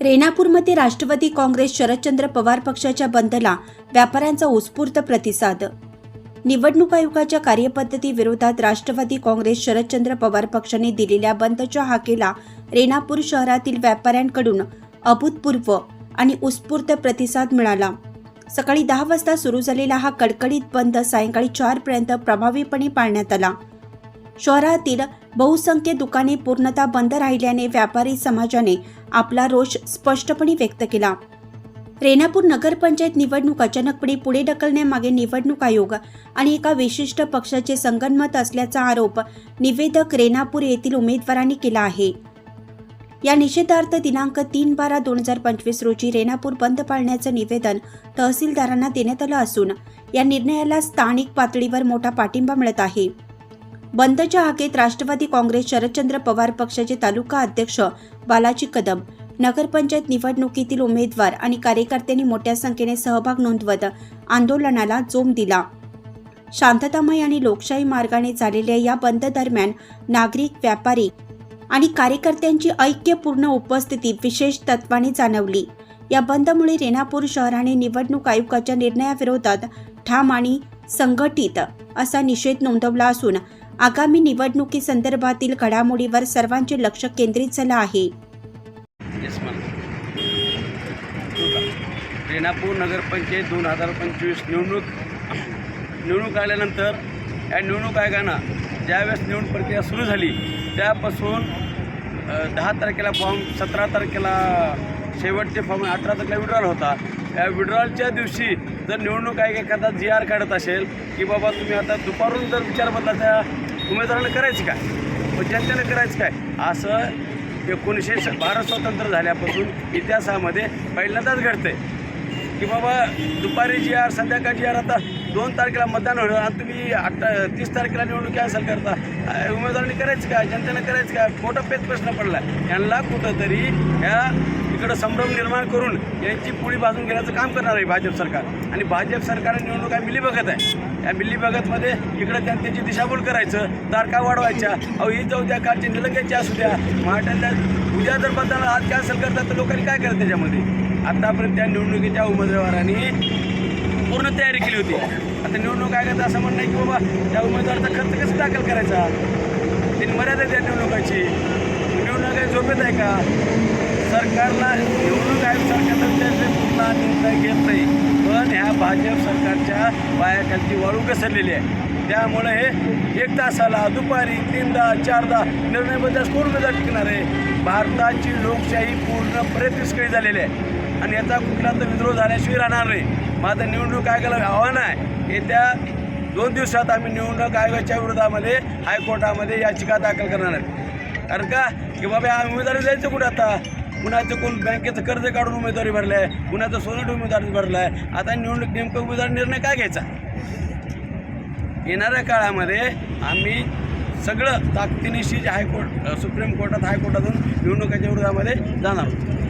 रेणापूरमध्ये राष्ट्रवादी काँग्रेस शरदचंद्र पवार पक्षाच्या बंदला व्यापाऱ्यांचा उत्स्फूर्त प्रतिसाद। निवडणूक आयोगाच्या कार्यपद्धती विरोधात राष्ट्रवादी काँग्रेस शरदचंद्र पवार पक्षाने दिलेल्या बंदच्या हाकेला रेणापूर शहरातील व्यापाऱ्यांकडून अभूतपूर्व आणि उत्स्फूर्त प्रतिसाद मिळाला। सकाळी 10 वाजता सुरू झालेला हा कडकडीत बंद सायंकाळी 4 पर्यंत प्रभावीपणे पाळण्यात आला। शहरातील बहुसंख्य दुकाने पूर्णतः बंद राहिल्याने व्यापारी समाजाने आपला रोष स्पष्टपणे व्यक्त केला। रेणापूर नगरपंचायत निवडणूक अचानकपणे पुढे ढकलण्यामागे निवडणूक आयोग आणि एका विशिष्ट पक्षाचे संगनमत असल्याचा आरोप निवेदक रेणापूर येथील उमेदवारांनी केला आहे। या निषेधार्थ दिनांक 3/12/2025 रोजी रेणापूर बंद पाळण्याचं निवेदन तहसीलदारांना देण्यात आलं असून या निर्णयाला स्थानिक पातळीवर मोठा पाठिंबा मिळत आहे। बंदच्या हाकेत राष्ट्रवादी काँग्रेस शरदचंद्र पवार पक्षाचे तालुका अध्यक्ष बालाजी कदम, नगरपंचायत निवडणुकीतील उमेदवार आणि कार्यकर्त्यांनी मोठ्या संख्येने सहभाग नोंदवत आंदोलनाला जोम दिला। शांततामय आणि लोकशाही मार्गाने झालेल्या या बंद दरम्यान नागरिक, व्यापारी आणि कार्यकर्त्यांची ऐक्यपूर्ण उपस्थिती विशेष तत्वाने जाणवली। या बंदमुळे रेणापूर शहराने निवडणूक आयोगाच्या निर्णयाविरोधात ठाम आणि संघटित असा निषेध नोंदवला असून आगामी निवडणुकीसंदर्भातील घडामोडीवर सर्वांचे लक्ष केंद्रित झालं आहे। रेणापूर नगरपंचायत 2025 निवडणूक आल्यानंतर या निवडणूक आयोगानं ज्यावेळेस निवडणूक प्रक्रिया सुरू झाली त्यापासून 10 तारखेला फॉर्म, 17 तारखेला शेवटचे फॉर्म, 18 तारखेला विड्रॉल होता। या विड्रॉलच्या दिवशी जर निवडणूक आयोग एखादा GR काढत असेल की बाबा तुम्ही आता दुपारून जर विचार बदलाचा उमेदवारानं करायचं काय, जनतेनं करायचं काय, असं 1912 स्वतंत्र झाल्यापासून इतिहासामध्ये पहिल्यांदाच घडतंय की बाबा दुपारी GR, संध्याकाळी GR, आता 2 तारखेला मतदान होणार आणि तुम्ही 30 तारखेला निवडणूक असेल करता, उमेदवारांनी करायचं काय, जनतेनं करायचं काय, मोठा पेच प्रश्न पडला। यांना कुठंतरी ह्या इकडं संभ्रम निर्माण करून यांची पुळी बाजून घेण्याचं काम करणार आहे भाजप सरकार। आणि भाजप सरकारने निवडणूक आहे मिलीभगत आहे। या मिलीभगतमध्ये इकडं जनतेची दिशाभूल करायचं, तारखा वाढवायच्या, ही जाऊ द्या, कालची निलंग्याची असू द्या, महाटाला उद्या जर मतदान आज कॅन्सल करतात तर लोकांनी काय करायचं त्याच्यामध्ये। आतापर्यंत त्या निवडणुकीच्या उमेदवारांनी पूर्ण तयारी केली होती। आता निवडणूक आयोगाचं असं म्हणणं आहे की बाबा त्या उमेदवाराचा खर्च कसं दाखल करायचा, त्यांनी मर्यादा त्या निवडणुकाची, निवडणूक काय झोपेत आहे का? सरकारला निवडणूक आयोग सरकारनं कुठला निर्णय घेत नाही, पण ह्या भाजप सरकारच्या पायाखालची वाळू घसरलेली आहे। त्यामुळे हे 1 तासाला दुपारी 3दा 4दा निर्णय बदलास कोण उमेदवार टिकणार आहे? भारताची लोकशाही पूर्णपणे विस्कळीत झालेली आहे आणि याचा कुठला तर विद्रोह झाल्याशिवाय राहणार नाही। माझं निवडणूक आयोगाला आव्हान आहे, येत्या 2 दिवसात आम्ही निवडणूक आयोगाच्या विरोधामध्ये हायकोर्टामध्ये याचिका दाखल करणार आहे। कारण का की बाबा या उमेदवारी जायचं कुठं आता? कुणाचं कोण बँकेचं कर्ज काढून उमेदवारी भरलं आहे, कुणाचं सोनं उमेदवारी भरलं आहे। आता निवडणूक नेमकं उमेदवारी निर्णय काय घ्यायचा? येणाऱ्या काळामध्ये आम्ही सगळं ताकदीनिशी हायकोर्ट, सुप्रीम कोर्टात, हायकोर्टातून निवडणुकीच्या विरोधामध्ये जाणार आहोत।